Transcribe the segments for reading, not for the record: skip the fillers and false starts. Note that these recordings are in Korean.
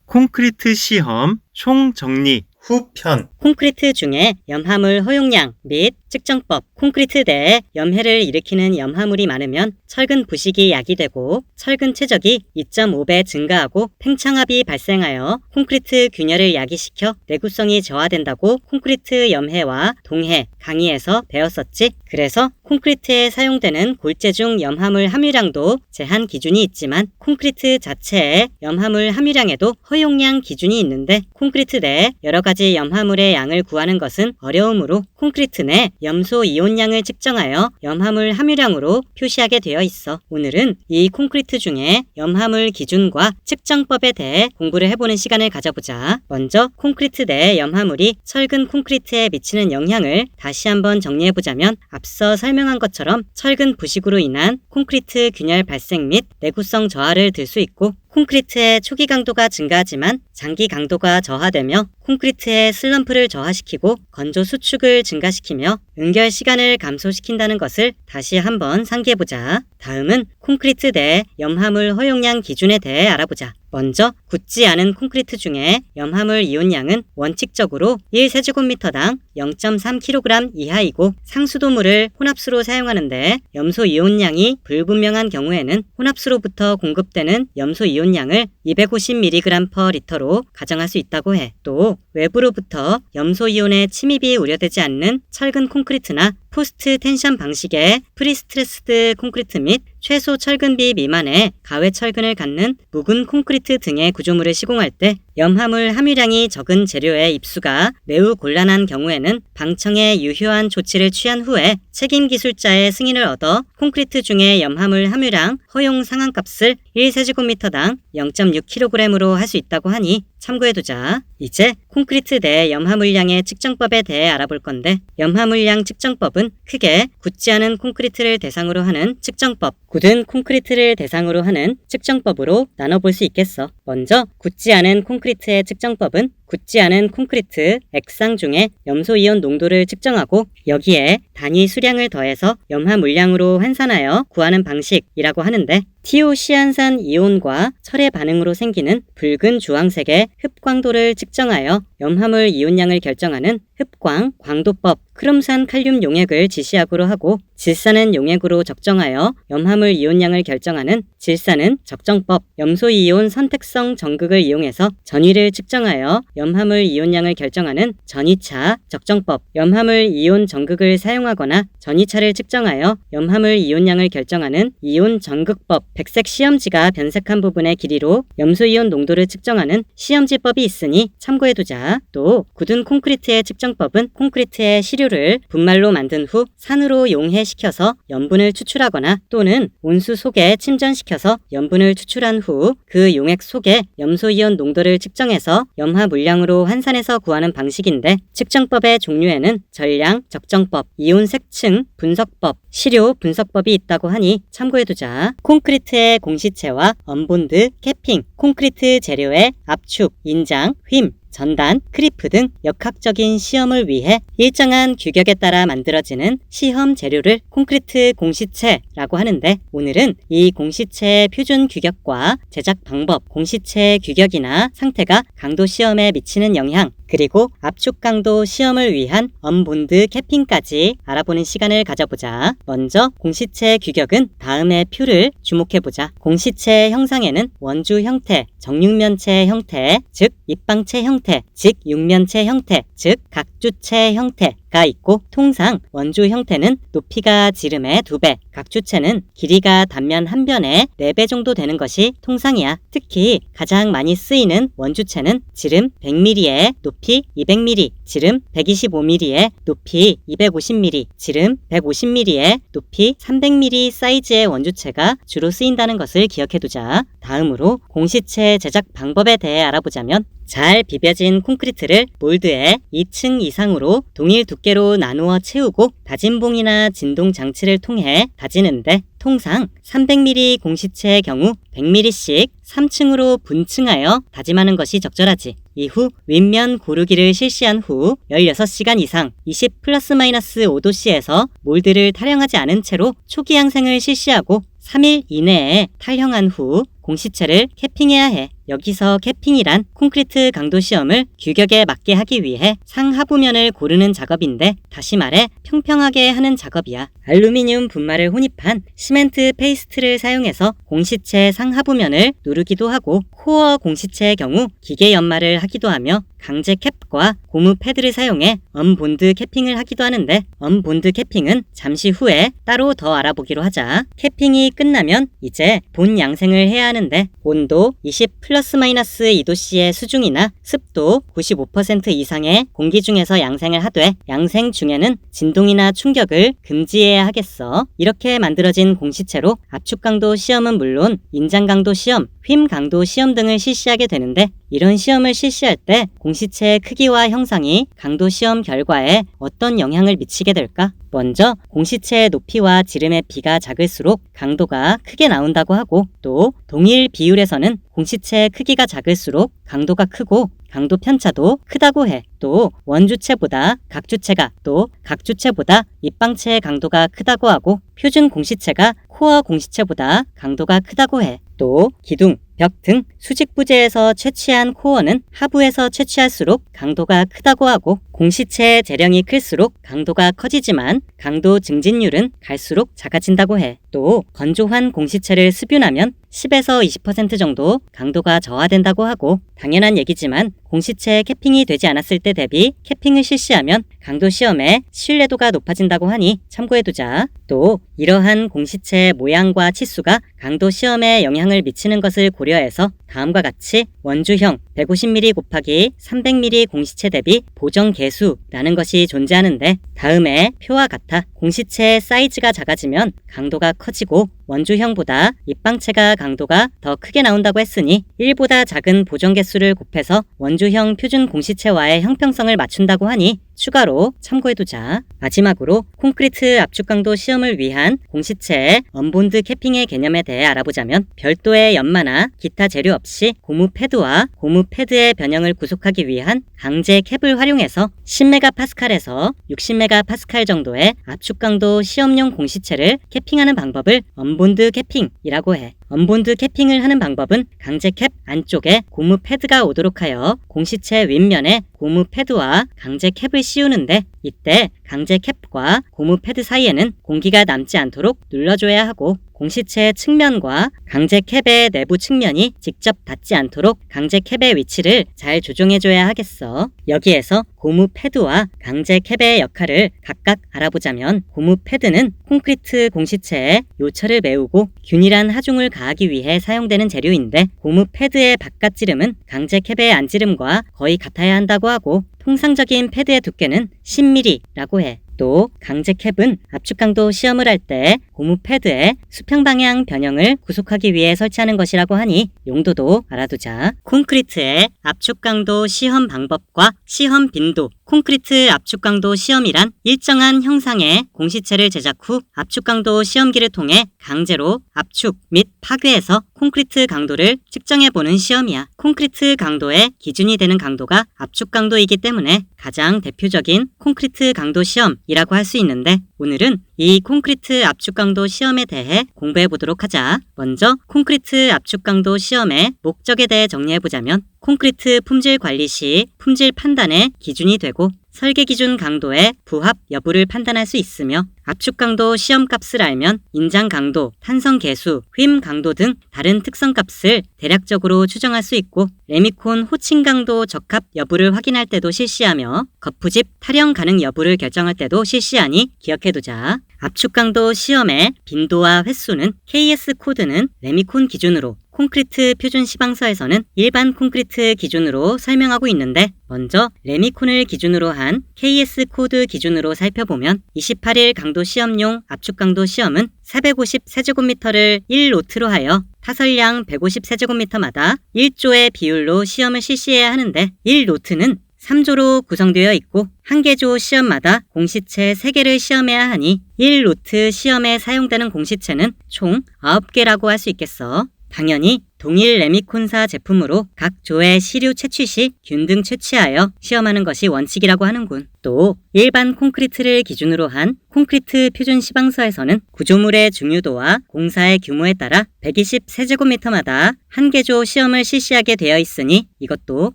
콘크리트 시험 총정리 후편. 콘크리트 중에 염화물 허용량 및 측정법. 콘크리트 내에 염해를 일으키는 염화물이 많으면 철근 부식이 야기되고 철근 최적이 2.5배 증가하고 팽창합이 발생하여 콘크리트 균열을 야기시켜 내구성이 저하된다고 콘크리트 염해와 동해 강의에서 배웠었지. 그래서 콘크리트에 사용되는 골재중 염화물 함유량도 제한 기준이 있지만 콘크리트 자체의 염화물 함유량에도 허용량 기준이 있는데 콘크리트 내에 여러가지 염화물의 양을 구하는 것은 어려우므로 콘크리트 내 염소 이온량을 측정하여 염화물 함유량으로 표시하게 되어 있어. 오늘은 이 콘크리트 중에 염화물 기준과 측정법에 대해 공부를 해보는 시간을 가져보자. 먼저 콘크리트 내 염화물이 철근 콘크리트에 미치는 영향을 다시 한번 정리해보자면 앞서 설명한 것처럼 철근 부식으로 인한 콘크리트 균열 발생 및 내구성 저하를 들 수 있고 콘크리트의 초기 강도가 증가하지만 장기 강도가 저하되며 콘크리트의 슬럼프를 저하시키고 건조 수축을 증가시키며 응결 시간을 감소시킨다는 것을 다시 한번 상기해보자. 다음은 콘크리트 내 염화물 허용량 기준에 대해 알아보자. 먼저 굳지 않은 콘크리트 중에 염화물 이온량은 원칙적으로 1세제곱미터당 0.3kg 이하이고 상수도물을 혼합수로 사용하는데 염소 이온량이 불분명한 경우에는 혼합수로부터 공급되는 염소 이온량을 250mg/L로 가정할 수 있다고 해. 또 외부로부터 염소 이온의 침입이 우려되지 않는 철근 콘크리트나 포스트 텐션 방식의 프리스트레스드 콘크리트 및 최소 철근비 미만의 가외 철근을 갖는 묵은 콘크리트 등의 구조물을 시공할 때 염화물 함유량이 적은 재료의 입수가 매우 곤란한 경우에는 방청에 유효한 조치를 취한 후에 책임 기술자의 승인을 얻어 콘크리트 중의 염화물 함유량 허용 상한값을 1세제곱미터당 0.6kg으로 할 수 있다고 하니 참고해두자. 이제 콘크리트 내 염화물량의 측정법에 대해 알아볼 건데 염화물량 측정법은 크게 굳지 않은 콘크리트를 대상으로 하는 측정법, 굳은 콘크리트를 대상으로 하는 측정법으로 나눠볼 수 있겠어. 먼저 굳지 않은 콘크리트의 측정법은 굳지 않은 콘크리트 액상 중에 염소이온 농도를 측정하고 여기에 단위 수량을 더해서 염화물량으로 환산하여 구하는 방식이라고 하는데 티오시안산 이온과 철의 반응으로 생기는 붉은 주황색의 흡광도를 측정하여 염화물 이온량을 결정하는 흡광 광도법, 크롬산 칼륨 용액을 지시약으로 하고 질산은 용액으로 적정하여 염화물 이온량을 결정하는 질산은 적정법, 염소이온 선택성 전극을 이용해서 전위를 측정하여 염화물 이온량을 결정하는 전위차 적정법, 염화물 이온 전극을 사용하거나 전위차를 측정하여 염화물 이온량을 결정하는 이온 전극법, 백색 시험지가 변색한 부분의 길이로 염소이온 농도를 측정하는 시험지법이 있으니 참고해두자. 또 굳은 콘크리트의 측정법은 콘크리트의 시료를 분말로 만든 후 산으로 용해시켜서 염분을 추출하거나 또는 온수 속에 침전시켜서 염분을 추출한 후 그 용액 속에 염소이온 농도를 측정해서 염화 물량으로 환산해서 구하는 방식인데 측정법의 종류에는 전량, 적정법, 이온 색층, 분석법, 시료 분석법이 있다고 하니 참고해두자. 콘크리트의 공시체와 언본드, 캐핑, 콘크리트 재료의 압축, 인장, 휨, 전단, 크리프 등 역학적인 시험을 위해 일정한 규격에 따라 만들어지는 시험 재료를 콘크리트 공시체라고 하는데 오늘은 이 공시체의 표준 규격과 제작 방법, 공시체의 규격이나 상태가 강도 시험에 미치는 영향, 그리고 압축 강도 시험을 위한 언본드 캐핑까지 알아보는 시간을 가져보자. 먼저 공시체 규격은 다음의 표를 주목해보자. 공시체 형상에는 원주 형태, 정육면체 형태, 즉 입방체 형태, 직육면체 형태, 즉 각주체 형태가 있고 통상 원주 형태는 높이가 지름의 2배, 각주체는 길이가 단면 한 변의 4배 정도 되는 것이 통상이야. 특히 가장 많이 쓰이는 원주체는 지름 100mm에 높이 200mm, 지름 125mm에 높이 250mm, 지름 150mm에 높이 300mm 사이즈의 원주체가 주로 쓰인다는 것을 기억해두자. 다음으로 공시체 제작 방법에 대해 알아보자면 잘 비벼진 콘크리트를 몰드에 2층 이상으로 동일 두께로 나누어 채우고 다짐봉이나 진동 장치를 통해 다지는데 통상 300mm 공시체의 경우 100mm씩 3층으로 분층하여 다짐하는 것이 적절하지. 이후 윗면 고르기를 실시한 후 16시간 이상 20+-5°C에서 몰드를 탈형하지 않은 채로 초기 항생을 실시하고 3일 이내에 탈형한 후 공시체를 캐핑해야 해. 여기서 캐핑이란 콘크리트 강도 시험을 규격에 맞게 하기 위해 상하부면을 고르는 작업인데 다시 말해 평평하게 하는 작업이야. 알루미늄 분말을 혼입한 시멘트 페이스트를 사용해서 공시체 상하부면을 누르기도 하고 코어 공시체의 경우 기계 연마를 하기도 하며 강제 캡과 고무 패드를 사용해 언본드 캐핑을 하기도 하는데 언본드 캐핑은 잠시 후에 따로 더 알아보기로 하자. 캐핑이 끝나면 이제 본 양생을 해야 하는데 온도 20 플러스 마이너스 2도씨의 수중이나 습도 95% 이상의 공기 중에서 양생을 하되 양생 중에는 진동이나 충격을 금지해야 하겠어. 이렇게 만들어진 공시체로 압축 강도 시험은 물론 인장 강도 시험, 휨 강도 시험 등을 실시하게 되는데 이런 시험을 실시할 때 공시체의 크기와 형상이 강도 시험 결과에 어떤 영향을 미치게 될까? 먼저 공시체의 높이와 지름의 비가 작을수록 강도가 크게 나온다고 하고 또 동일 비율에서는 공시체의 크기가 작을수록 강도가 크고 강도 편차도 크다고 해. 또 원주체보다 각주체가 또 각주체보다 입방체의 강도가 크다고 하고 표준 공시체가 코어 공시체보다 강도가 크다고 해. 또 기둥, 벽 등 수직 부재에서 채취한 코어는 하부에서 채취할수록 강도가 크다고 하고 공시체의 재량이 클수록 강도가 커지지만 강도 증진율은 갈수록 작아진다고 해. 또 건조한 공시체를 습윤하면 10에서 20% 정도 강도가 저하된다고 하고 당연한 얘기지만 공시체에 캐핑이 되지 않았을 때 대비 캐핑을 실시하면 강도 시험의 신뢰도가 높아진다고 하니 참고해두자. 또 이러한 공시체의 모양과 치수가 강도 시험에 영향을 미치는 것을 고려해서 다음과 같이 원주형 150mm 곱하기 300mm 공시체 대비 보정 계수라는 것이 존재하는데 다음에 표와 같아 공시체의 사이즈가 작아지면 강도가 커지고 원주형보다 입방체가 강도가 더 크게 나온다고 했으니 1보다 작은 보정 개수를 곱해서 원주형 표준 공시체와의 형평성을 맞춘다고 하니 추가로 참고해두자. 마지막으로 콘크리트 압축 강도 시험을 위한 공시체의 언본드 캐핑의 개념에 대해 알아보자면 별도의 연마나 기타 재료 없이 고무 패드와 고무 패드의 변형을 구속하기 위한 강제 캡을 활용해서 10메가파스칼에서 60메가파스칼 정도의 압축 강도 시험용 공시체를 캐핑하는 방법을 언본드 캐핑이라고 해. 언본드 캐핑을 하는 방법은 강제 캡 안쪽에 고무 패드가 오도록 하여 공시체 윗면에 고무 패드와 강제 캡을 씌우는데 이때 강제 캡과 고무 패드 사이에는 공기가 남지 않도록 눌러줘야 하고 공시체 측면과 강제 캡의 내부 측면이 직접 닿지 않도록 강제 캡의 위치를 잘 조정해줘야 하겠어. 여기에서 고무 패드와 강제 캡의 역할을 각각 알아보자면 고무 패드는 콘크리트 공시체에 요철을 메우고 균일한 하중을 가하기 위해 사용되는 재료인데 고무 패드의 바깥지름은 강제 캡의 안지름과 거의 같아야 한다고 하고 통상적인 패드의 두께는 10mm라고 해. 또 강제 캡은 압축 강도 시험을 할 때 고무 패드의 수평 방향 변형을 구속하기 위해 설치하는 것이라고 하니 용도도 알아두자. 콘크리트의 압축 강도 시험 방법과 시험 빈도. 콘크리트 압축 강도 시험이란 일정한 형상의 공시체를 제작 후 압축 강도 시험기를 통해 강제로 압축 및 파괴해서 콘크리트 강도를 측정해보는 시험이야. 콘크리트 강도의 기준이 되는 강도가 압축 강도이기 때문에 가장 대표적인 콘크리트 강도 시험이라고 할 수 있는데 오늘은 이 콘크리트 압축 강도 시험에 대해 공부해 보도록 하자. 먼저 콘크리트 압축 강도 시험의 목적에 대해 정리해보자면 콘크리트 품질 관리 시 품질 판단의 기준이 되고 설계 기준 강도의 부합 여부를 판단할 수 있으며 압축 강도 시험 값을 알면 인장 강도, 탄성 계수, 휨 강도 등 다른 특성 값을 대략적으로 추정할 수 있고 레미콘 호칭 강도 적합 여부를 확인할 때도 실시하며 거푸집 탈형 가능 여부를 결정할 때도 실시하니 기억해두자. 압축 강도 시험의 빈도와 횟수는 KS 코드는 레미콘 기준으로 콘크리트 표준 시방서에서는 일반 콘크리트 기준으로 설명하고 있는데 먼저 레미콘을 기준으로 한 KS 코드 기준으로 살펴보면 28일 강도 시험용 압축 강도 시험은 450세제곱미터를 1로트로 하여 타설량 150세제곱미터마다 1조의 비율로 시험을 실시해야 하는데 1로트는 3조로 구성되어 있고 한 개조 시험마다 공시체 3개를 시험해야 하니 1로트 시험에 사용되는 공시체는 총 9개라고 할 수 있겠어. 당연히 동일 레미콘사 제품으로 각 조의 시류 채취 시 균등 채취하여 시험하는 것이 원칙이라고 하는군. 또 일반 콘크리트를 기준으로 한 콘크리트 표준 시방서에서는 구조물의 중요도와 공사의 규모에 따라 120세제곱미터마다 한 개조 시험을 실시하게 되어 있으니 이것도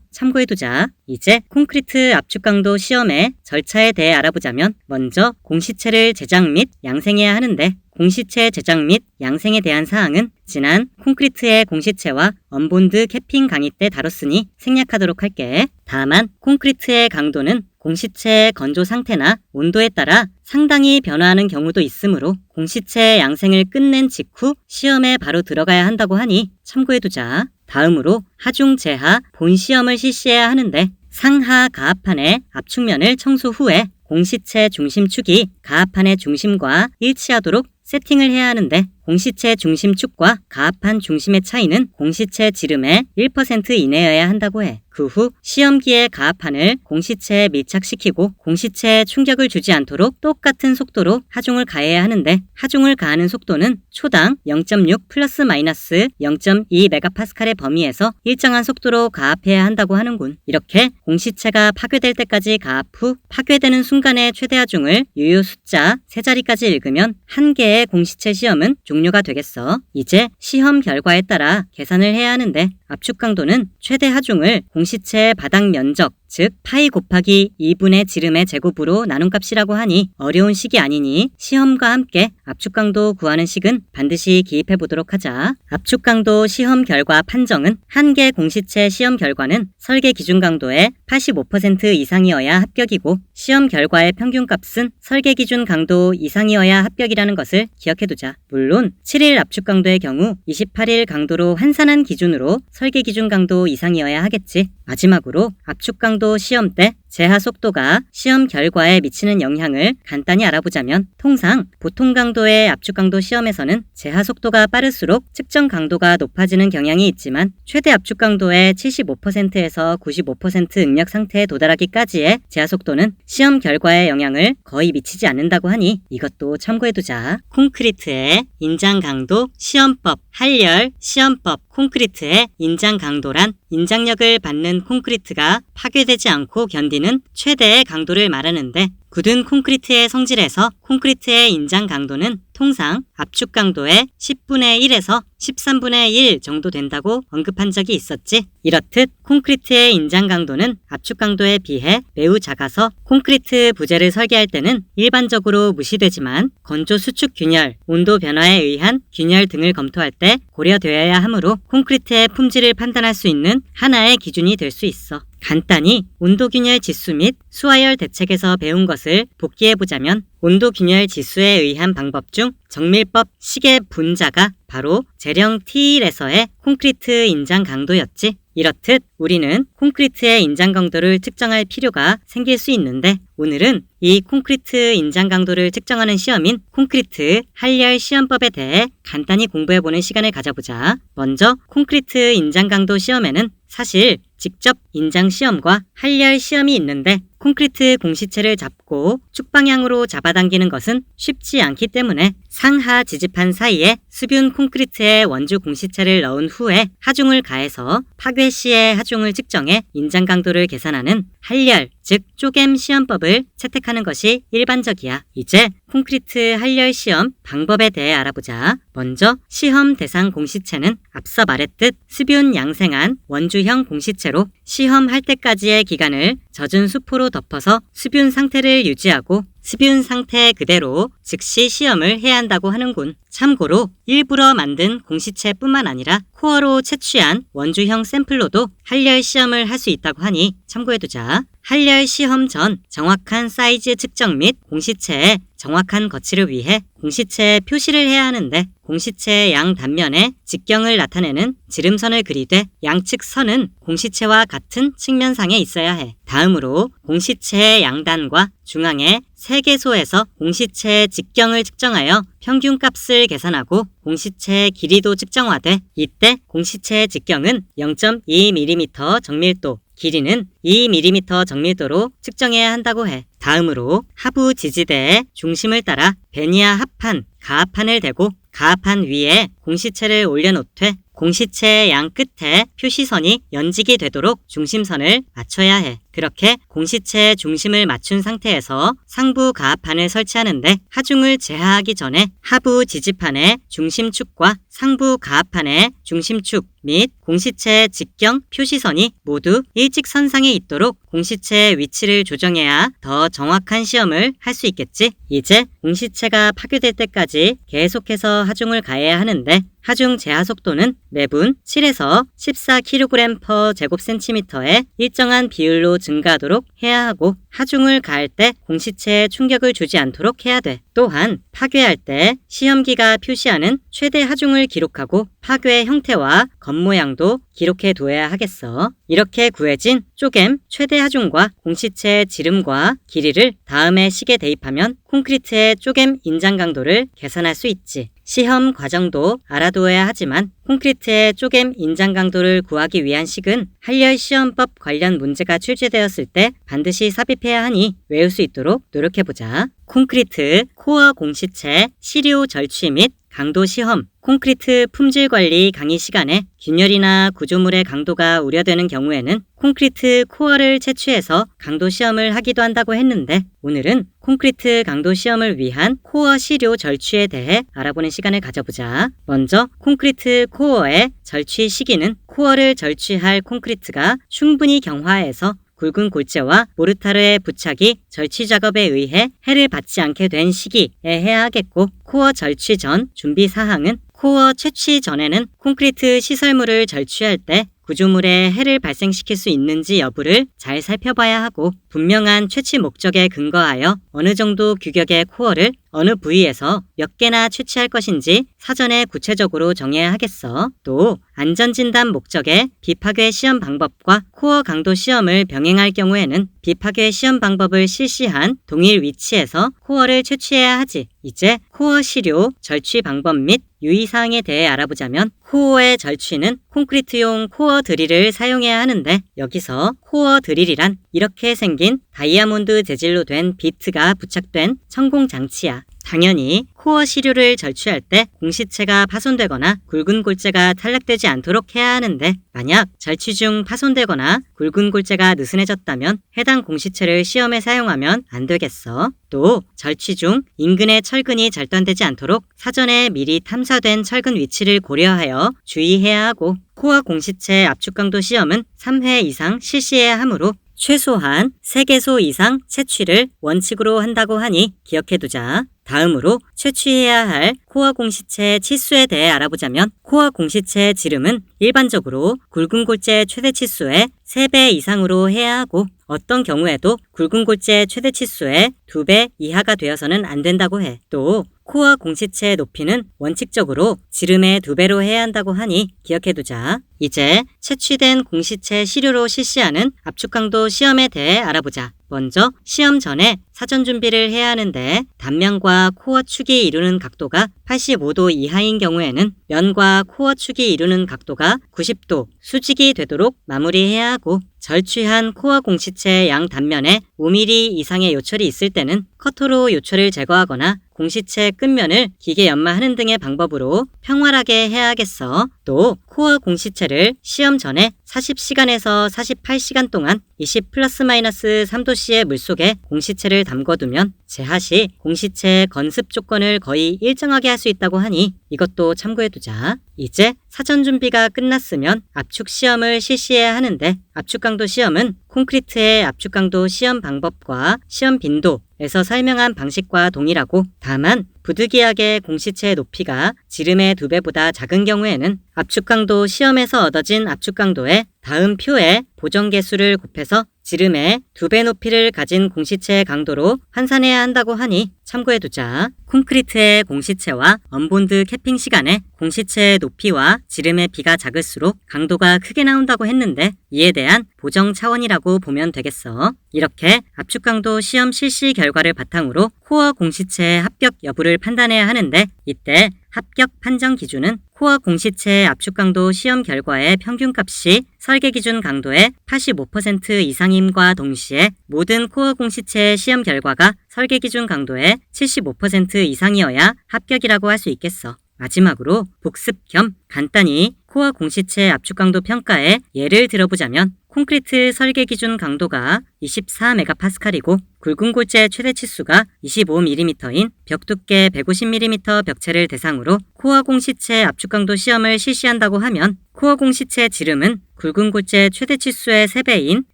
참고해두자. 이제 콘크리트 압축 강도 시험의 절차에 대해 알아보자면 먼저 공시체를 제작 및 양생해야 하는데 공시체 제작 및 양생에 대한 사항은 지난 콘크리트의 공시체와 언본드 캐핑 강의 때 다뤘으니 생략하도록 할게. 다만 콘크리트의 강도는 공시체의 건조 상태나 온도에 따라 상당히 변화하는 경우도 있으므로 공시체 양생을 끝낸 직후 시험에 바로 들어가야 한다고 하니 참고해두자. 다음으로 하중 제하 본 시험을 실시해야 하는데 상하 가합판의 압축면을 청소 후에 공시체 중심축이 가합판의 중심과 일치하도록 세팅을 해야 하는데 공시체 중심축과 가합판 중심의 차이는 공시체 지름의 1% 이내여야 한다고 해. 그 후 시험기의 가합판을 공시체에 밀착시키고 공시체에 충격을 주지 않도록 똑같은 속도로 하중을 가해야 하는데 하중을 가하는 속도는 초당 0.6 플러스 마이너스 0.2 메가파스칼의 범위에서 일정한 속도로 가합해야 한다고 하는군. 이렇게 공시체가 파괴될 때까지 가합 후 파괴되는 순간의 최대 하중을 유효 숫자 3자리까지 읽으면 한 개의 공시체 시험은 종료가 되겠어. 이제 시험 결과에 따라 계산을 해야 하는데 압축 강도는 최대 하중을 공시체의 바닥 면적, 즉 파이 곱하기 2분의 지름의 제곱으로 나눈 값이라고 하니 어려운 식이 아니니 시험과 함께 압축 강도 구하는 식은 반드시 기입해 보도록 하자. 압축 강도 시험 결과 판정은 한 개 공시체 시험 결과는 설계 기준 강도의 85% 이상이어야 합격이고 시험 결과의 평균 값은 설계 기준 강도 이상이어야 합격이라는 것을 기억해두자. 물론 7일 압축 강도의 경우 28일 강도로 환산한 기준으로 설계 기준 강도 이상이어야 하겠지. 마지막으로 압축 강도 시험 때 제하 속도가 시험 결과에 미치는 영향을 간단히 알아보자면 통상 보통 강도의 압축 강도 시험에서는 제하 속도가 빠를수록 측정 강도가 높아지는 경향이 있지만 최대 압축 강도의 75%에서 95% 응력 상태에 도달하기까지의 제하 속도는 시험 결과에 영향을 거의 미치지 않는다고 하니 이것도 참고해두자. 콘크리트의 인장 강도 시험법 한열 시험법 콘크리트의 인장 강도란 인장력을 받는 콘크리트가 파괴되지 않고 견디는 최대의 강도를 말하는데 굳은 콘크리트의 성질에서 콘크리트의 인장 강도는 통상 압축 강도의 10분의 1에서 13분의 1 정도 된다고 언급한 적이 있었지. 이렇듯 콘크리트의 인장 강도는 압축 강도에 비해 매우 작아서 콘크리트 부재를 설계할 때는 일반적으로 무시되지만 건조 수축 균열, 온도 변화에 의한 균열 등을 검토할 때 고려되어야 하므로 콘크리트의 품질을 판단할 수 있는 하나의 기준이 될 수 있어. 간단히 온도균열 지수 및 수화열 대책에서 배운 것을 복기해보자면 온도균열 지수에 의한 방법 중 정밀법 식의 분자가 바로 재령 T1에서의 콘크리트 인장 강도였지. 이렇듯 우리는 콘크리트의 인장 강도를 측정할 필요가 생길 수 있는데 오늘은 이 콘크리트 인장 강도를 측정하는 시험인 콘크리트 한열 시험법에 대해 간단히 공부해보는 시간을 가져보자. 먼저 콘크리트 인장 강도 시험에는 사실 직접 인장 시험과 한열 시험이 있는데 콘크리트 공시체를 잡고 축방향으로 잡아당기는 것은 쉽지 않기 때문에 상하 지지판 사이에 수뷴 콘크리트에 원주 공시체를 넣은 후에 하중을 가해서 파괴 시의 하중을 측정해 인장 강도를 계산하는 한열, 즉 쪼갬 시험법을 채택하는 것이 일반적이야. 이제 콘크리트 한열 시험 방법에 대해 알아보자. 먼저 시험 대상 공시체는 앞서 말했듯 수뷴 양생한 원주형 공시체로 시험할 때까지의 기간을 젖은 수포로 덮어서 수뷴 상태를 유지하고 수뷴 상태 그대로 즉시 시험을 해야 한다고 하는군. 참고로 일부러 만든 공시체뿐만 아니라 코어로 채취한 원주형 샘플로도 한열 시험을 할 수 있다고 하니 참고해두자. 한열 시험 전 정확한 사이즈 측정 및 공시체의 정확한 거치를 위해 공시체에 표시를 해야 하는데 공시체의 양 단면에 직경을 나타내는 지름선을 그리되 양측 선은 공시체와 같은 측면상에 있어야 해. 다음으로 공시체의 양단과 중앙의 세개소에서 공시체의 직경을 측정하여 평균값을 계산하고 공시체의 길이도 측정하되 이때 공시체의 직경은 0.2mm 정밀도, 길이는 2mm 정밀도로 측정해야 한다고 해. 다음으로 하부 지지대의 중심을 따라 베니아 합판, 가합판을 대고 가합판 위에 공시체를 올려놓되 공시체 양 끝에 표시선이 연직이 되도록 중심선을 맞춰야 해. 그렇게 공시체 중심을 맞춘 상태에서 상부 가합판을 설치하는데 하중을 제하하기 전에 하부 지지판의 중심축과 상부 가합판의 중심축 및 공시체 직경 표시선이 모두 일직선상에 있도록 공시체의 위치를 조정해야 더 정확한 시험을 할 수 있겠지. 이제 공시체가 파괴될 때까지 계속해서 하중을 가해야 하는데 하중 제하 속도는 매분 7에서 14kg/제곱센티미터의 일정한 비율로 증가하도록 해야 하고 하중을 가할 때 공시체에 충격을 주지 않도록 해야 돼. 또한 파괴할 때 시험기가 표시하는 최대 하중을 기록하고 파괴의 형태와 겉모양도 기록해 둬야 하겠어. 이렇게 구해진 쪼갰 최대 하중과 공시체의 지름과 길이를 다음에 식에 대입하면 콘크리트의 쪼갰 인장 강도를 계산할 수 있지. 시험 과정도 알아두어야 하지만 콘크리트의 쪼갰 인장 강도를 구하기 위한 식은 한려시험법 관련 문제가 출제되었을 때 반드시 삽입해야 하니 외울 수 있도록 노력해보자. 콘크리트 코어 공시체 시료 절취 및 강도 시험 콘크리트 품질 관리 강의 시간에 균열이나 구조물의 강도가 우려되는 경우에는 콘크리트 코어를 채취해서 강도 시험을 하기도 한다고 했는데 오늘은 콘크리트 강도 시험을 위한 코어 시료 절취에 대해 알아보는 시간을 가져보자. 먼저 콘크리트 코어의 절취 시기는 코어를 절취할 콘크리트가 충분히 경화해서 굵은 골재와 모르타르의 부착이 절취 작업에 의해 해를 받지 않게 된 시기에 해야 하겠고 코어 절취 전 준비 사항은 코어 채취 전에는 콘크리트 시설물을 절취할 때 구조물에 해를 발생시킬 수 있는지 여부를 잘 살펴봐야 하고 분명한 채취 목적에 근거하여 어느 정도 규격의 코어를 어느 부위에서 몇 개나 채취할 것인지 사전에 구체적으로 정해야 하겠어. 또 안전진단 목적의 비파괴 시험 방법과 코어 강도 시험을 병행할 경우에는 비파괴 시험 방법을 실시한 동일 위치에서 코어를 채취해야 하지. 이제 코어 시료 절취 방법 및 유의사항에 대해 알아보자면 코어의 절취는 콘크리트용 코어 드릴을 사용해야 하는데 여기서 코어 드릴이란 이렇게 생긴 다이아몬드 재질로 된 비트가 부착된 천공 장치야. 당연히 코어 시료를 절취할 때 공시체가 파손되거나 굵은 골재가 탈락되지 않도록 해야 하는데 만약 절취 중 파손되거나 굵은 골재가 느슨해졌다면 해당 공시체를 시험에 사용하면 안 되겠어. 또 절취 중 인근의 철근이 절단되지 않도록 사전에 미리 탐사된 철근 위치를 고려하여 주의해야 하고 코어 공시체 압축 강도 시험은 3회 이상 실시해야 하므로 최소한 3개소 이상 채취를 원칙으로 한다고 하니 기억해두자. 다음으로 채취해야 할 코어 공시체 치수에 대해 알아보자면 코어 공시체 지름은 일반적으로 굵은 골재 최대 치수의 3배 이상으로 해야 하고 어떤 경우에도 굵은 골재 최대 치수의 2배 이하가 되어서는 안 된다고 해. 또 코어 공시체 높이는 원칙적으로 지름의 2배로 해야 한다고 하니 기억해두자. 이제 채취된 공시체 시료로 실시하는 압축 강도 시험에 대해 알아보자. 먼저 시험 전에 사전 준비를 해야 하는데 단면과 코어 축이 이루는 각도가 85도 이하인 경우에는 면과 코어 축이 이루는 각도가 90도 수직이 되도록 마무리해야 하고 절취한 코어 공시체 양 단면에 5mm 이상의 요철이 있을 때는 커터로 요철을 제거하거나 공시체 끝면을 기계 연마하는 등의 방법으로 평활하게 해야겠어. 또 코어 공시체를 시험 전에 40시간에서 48시간 동안 20 플러스 마이너스 3도씨의 물속에 공시체를 담궈두면 제하 시 공시체의 건습 조건을 거의 일정하게 할 수 있다고 하니 이것도 참고해두자. 이제 사전 준비가 끝났으면 압축 시험을 실시해야 하는데 압축 강도 시험은 콘크리트의 압축 강도 시험 방법과 시험 빈도에서 설명한 방식과 동일하고 다만 부득이하게 공시체의 높이가 지름의 2배보다 작은 경우에는 압축 강도 시험에서 얻어진 압축 강도의 다음 표에 보정 개수를 곱해서 지름의 2배 높이를 가진 공시체의 강도로 환산해야 한다고 하니 참고해두자. 콘크리트의 공시체와 언본드 캐핑 시간에 공시체의 높이와 지름의 비가 작을수록 강도가 크게 나온다고 했는데 이에 대한 보정 차원이라고 보면 되겠어. 이렇게 압축 강도 시험 실시 결과를 바탕으로 코어 공시체의 합격 여부를 판단해야 하는데 이때 합격 판정 기준은 코어 공시체 압축 강도 시험 결과의 평균값이 설계 기준 강도의 85% 이상임과 동시에 모든 코어 공시체 시험 결과가 설계 기준 강도의 75% 이상이어야 합격이라고 할 수 있겠어. 마지막으로 복습 겸 간단히 코어 공시체 압축 강도 평가의 예를 들어보자면 콘크리트 설계 기준 강도가 24MPa이고 굵은 골재 최대 치수가 25mm인 벽 두께 150mm 벽체를 대상으로 코어 공시체 압축 강도 시험을 실시한다고 하면 코어 공시체 지름은 굵은 골재 최대 치수의 3배인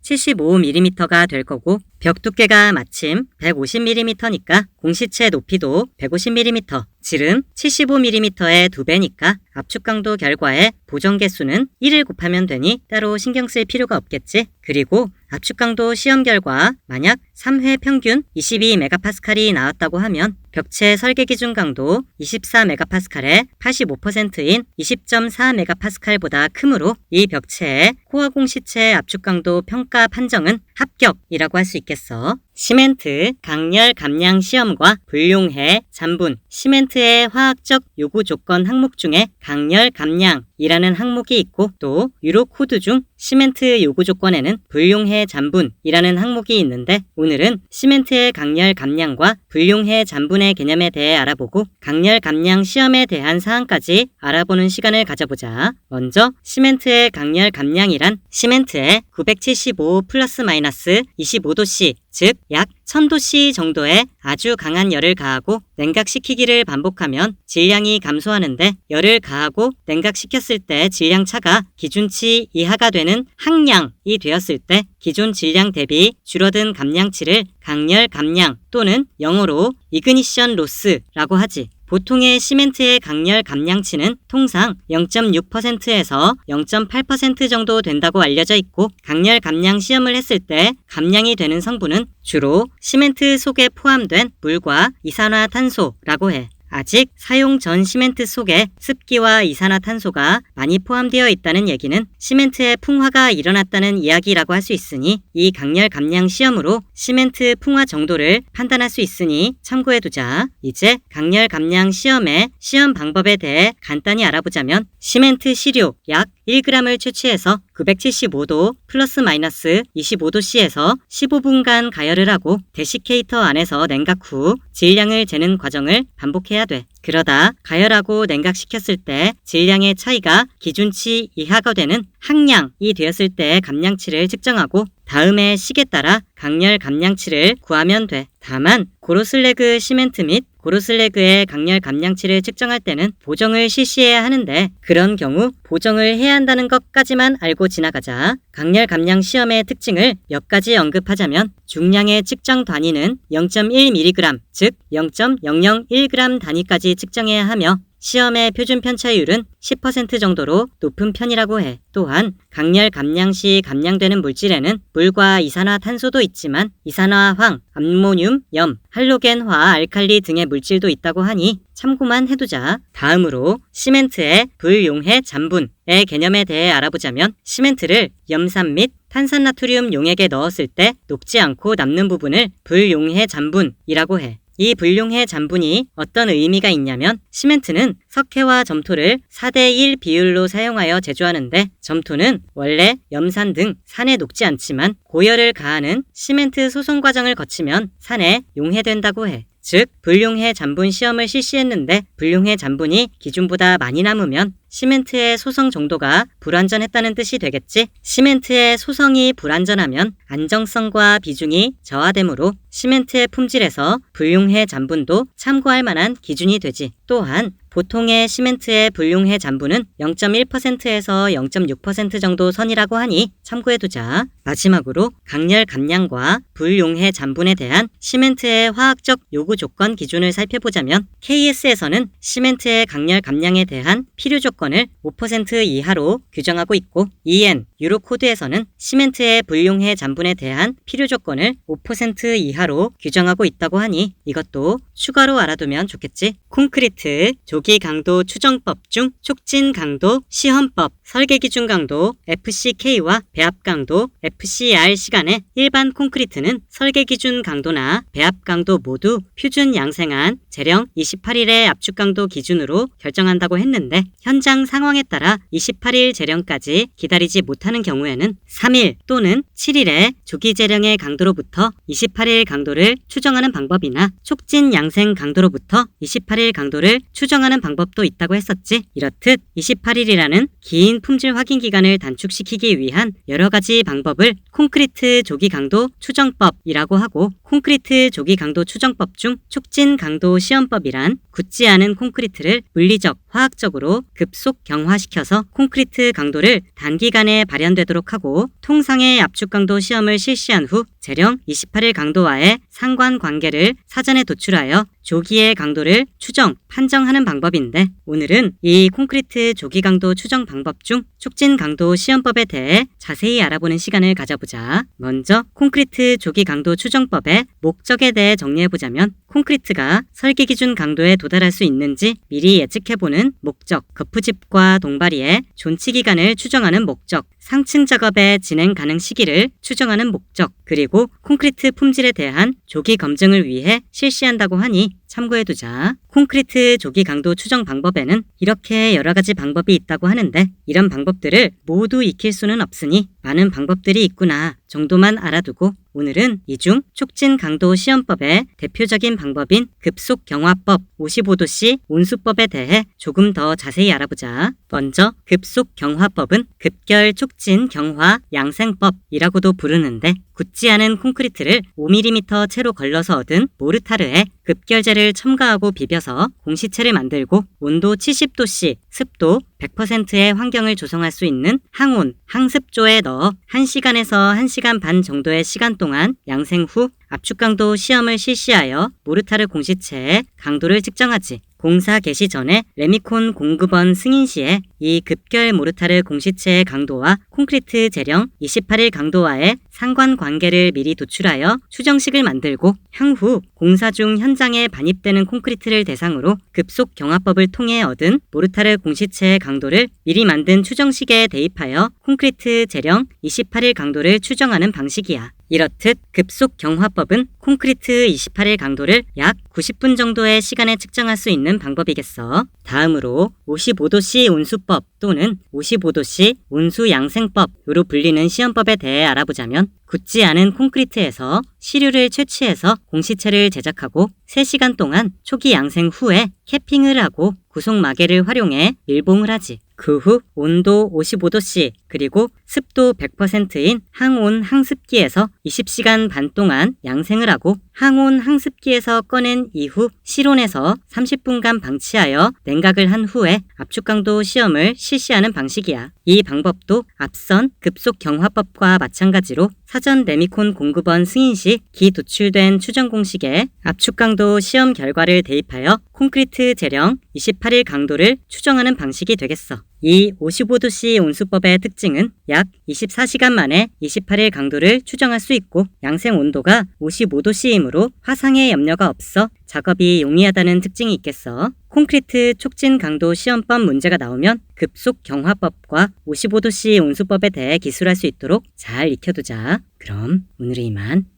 75mm가 될 거고 벽 두께가 마침 150mm니까 공시체 높이도 150mm, 지름 75mm의 2배니까 압축 강도 결과에 보정 개수는 1을 곱하면 되니 따로 신경 쓸 필요가 없겠지. 그리고 압축 강도 시험 결과 만약 3회 평균 22MPa이 나왔다고 하면 벽체 설계 기준 강도 24MPa에 85%인 20.4MPa보다 크므로 이 벽체의 코어 공시체 압축 강도 평가 판정은 합격이라고 할 수 있겠어. 시멘트 강렬 감량 시험과 불용해 잔분 시멘트의 화학적 요구 조건 항목 중에 강렬 감량이라는 항목이 있고 또 유로 코드 중 시멘트 요구 조건에는 불용해 잔분이라는 항목이 있는데 오늘은 시멘트의 강렬 감량과 불용해 잔분의 개념에 대해 알아보고 강렬 감량 시험에 대한 사항까지 알아보는 시간을 가져보자. 먼저 시멘트의 강렬 감량이란 시멘트에 975 플러스 마이너스 25도씨 즉 약 1000도씨 정도의 아주 강한 열을 가하고 냉각시키기를 반복하면 질량이 감소하는데 열을 가하고 냉각시켰을 때 질량 차가 기준치 이하가 되는 항량이 되었을 때 기존 질량 대비 줄어든 감량치를 강렬 감량 또는 영어로 이그니션 로스라고 하지. 보통의 시멘트의 강렬 감량치는 통상 0.6%에서 0.8% 정도 된다고 알려져 있고 강렬 감량 시험을 했을 때 감량이 되는 성분은 주로 시멘트 속에 포함된 물과 이산화탄소라고 해. 아직 사용 전 시멘트 속에 습기와 이산화탄소가 많이 포함되어 있다는 얘기는 시멘트에 풍화가 일어났다는 이야기라고 할 수 있으니 이 강렬 감량 시험으로 시멘트 풍화 정도를 판단할 수 있으니 참고해두자. 이제 강렬 감량 시험의 시험 방법에 대해 간단히 알아보자면 시멘트 시료 약 1g을 채취해서 975도 플러스 마이너스 25도씨에서 15분간 가열을 하고 데시케이터 안에서 냉각 후 질량을 재는 과정을 반복해야 돼. 그러다 가열하고 냉각시켰을 때 질량의 차이가 기준치 이하가 되는 항량이 되었을 때 감량치를 측정하고 다음의 식에 따라 강렬 감량치를 구하면 돼. 다만 고로슬래그 시멘트 및 고로슬래그의 강렬 감량치를 측정할 때는 보정을 실시해야 하는데 그런 경우 보정을 해야 한다는 것까지만 알고 지나가자. 강렬 감량 시험의 특징을 몇 가지 언급하자면 중량의 측정 단위는 0.1mg 즉 0.001g 단위까지 측정해야 하며 시험의 표준 편차율은 10% 정도로 높은 편이라고 해. 또한 강렬 감량 시 감량되는 물질에는 물과 이산화탄소도 있지만 이산화황, 암모늄, 염, 할로겐화, 알칼리 등의 물질도 있다고 하니 참고만 해두자. 다음으로 시멘트의 불용해 잔분의 개념에 대해 알아보자면 시멘트를 염산 및 탄산나트륨 용액에 넣었을 때 녹지 않고 남는 부분을 불용해 잔분이라고 해. 이 불용해 잔분이 어떤 의미가 있냐면 시멘트는 석회와 점토를 4:1 비율로 사용하여 제조하는데 점토는 원래 염산 등 산에 녹지 않지만 고열을 가하는 시멘트 소송 과정을 거치면 산에 용해된다고 해. 즉 불용해 잔분 시험을 실시했는데 불용해 잔분이 기준보다 많이 남으면 시멘트의 소성 정도가 불완전했다는 뜻이 되겠지. 시멘트의 소성이 불완전하면 안정성과 비중이 저하되므로 시멘트의 품질에서 불용해 잔분도 참고할 만한 기준이 되지. 또한 보통의 시멘트의 불용해 잔분은 0.1%에서 0.6% 정도 선이라고 하니 참고해두자. 마지막으로 강렬 감량과 불용해 잔분에 대한 시멘트의 화학적 요구 조건 기준을 살펴보자면 KS에서는 시멘트의 강렬 감량에 대한 필요 조건을 5% 이하로 규정하고 있고 EN 유로 코드에서는 시멘트의 불용해 잔분에 대한 필요 조건을 5% 이하로 규정하고 있다고 하니 이것도 추가로 알아두면 좋겠지. 콘크리트 조기 강도 추정법 중 촉진 강도 시험법 설계 기준 강도 FCK와 배합 강도 FCR 시간에 일반 콘크리트는 설계 기준 강도나 배합 강도 모두 표준 양생한 재령 28일의 압축 강도 기준으로 결정한다고 했는데 현재 현장 상황에 따라 28일 재령까지 기다리지 못하는 경우에는 3일 또는 7일에 조기 재령의 강도로부터 28일 강도를 추정하는 방법이나 촉진 양생 강도로부터 28일 강도를 추정하는 방법도 있다고 했었지. 이렇듯 28일이라는 긴 품질 확인 기간을 단축시키기 위한 여러 가지 방법을 콘크리트 조기 강도 추정법이라고 하고, 콘크리트 조기 강도 추정법 중 촉진 강도 시험법이란 굳지 않은 콘크리트를 물리적, 화학적으로 급속 경화시켜서 콘크리트 강도를 단기간에 발현되도록 하고, 통상의 압축 강도 시험을 실시한 후 재령 28일 강도와의 상관관계를 사전에 도출하여 조기의 강도를 추정, 판정하는 방법인데, 오늘은 이 콘크리트 조기 강도 추정 방법 중 촉진 강도 시험법에 대해 자세히 알아보는 시간을 가져보자. 먼저 콘크리트 조기 강도 추정법의 목적에 대해 정리해보자면, 콘크리트가 설계 기준 강도에 도달할 수 있는지 미리 예측해보는 목적, 거푸집과 동바리의 존치 기간을 추정하는 목적, 상층 작업의 진행 가능 시기를 추정하는 목적, 그리고 콘크리트 품질에 대한 조기 검증을 위해 실시한다고 하니 참고해두자. 콘크리트 조기 강도 추정 방법에는 이렇게 여러 가지 방법이 있다고 하는데, 이런 방법들을 모두 익힐 수는 없으니 많은 방법들이 있구나 정도만 알아두고, 오늘은 이 중 촉진 강도 시험법의 대표적인 방법인 급속 경화법 55도씨 온수법에 대해 조금 더 자세히 알아보자. 먼저 급속 경화법은 급결 촉진 경화 양생법이라고도 부르는데, 굳지 않은 콘크리트를 5mm 채로 걸러서 얻은 모르타르에 급결제를 첨가하고 비벼서 공시체를 만들고, 온도 70도씨, 습도 100%의 환경을 조성할 수 있는 항온, 항습조에 넣어 1시간에서 1시간 반 정도의 시간 동안 양생 후 압축 강도 시험을 실시하여 모르타르 공시체의 강도를 측정하지. 공사 개시 전에 레미콘 공급원 승인 시에 이 급결 모르타르 공시체의 강도와 콘크리트 재령 28일 강도와의 상관관계를 미리 도출하여 추정식을 만들고, 향후 공사 중 현장에 반입되는 콘크리트를 대상으로 급속 경화법을 통해 얻은 모르타르 공시체의 강도를 미리 만든 추정식에 대입하여 콘크리트 재령 28일 강도를 추정하는 방식이야. 이렇듯 급속 경화법은 콘크리트 28일 강도를 약 90분 정도의 시간에 측정할 수 있는 방법이겠어. 다음으로 55도씨 온수법 또는 55도씨 온수 양생법으로 불리는 시험법에 대해 알아보자면, 굳지 않은 콘크리트에서 시류를 채취해서 공시체를 제작하고 3시간 동안 초기 양생 후에 캐핑을 하고 구속 마개를 활용해 밀봉을 하지. 그 후 온도 55도씨 그리고 습도 100%인 항온 항습기에서 20시간 반 동안 양생을 하고, 항온 항습기에서 꺼낸 이후 실온에서 30분간 방치하여 냉각을 한 후에 압축 강도 시험을 실시하는 방식이야. 이 방법도 앞선 급속 경화법과 마찬가지로 사전 레미콘 공급원 승인 시 기 도출된 추정 공식에 압축 강도 시험 결과를 대입하여 콘크리트 재령 28일 강도를 추정하는 방식이 되겠어. 이 55도씨 온수법의 특징은 약 24시간 만에 28일 강도를 추정할 수 있고, 양생 온도가 55도씨이므로 화상의 염려가 없어 작업이 용이하다는 특징이 있겠어. 콘크리트 촉진 강도 시험법 문제가 나오면 급속 경화법과 55도씨 온수법에 대해 기술할 수 있도록 잘 익혀두자. 그럼 오늘은 이만.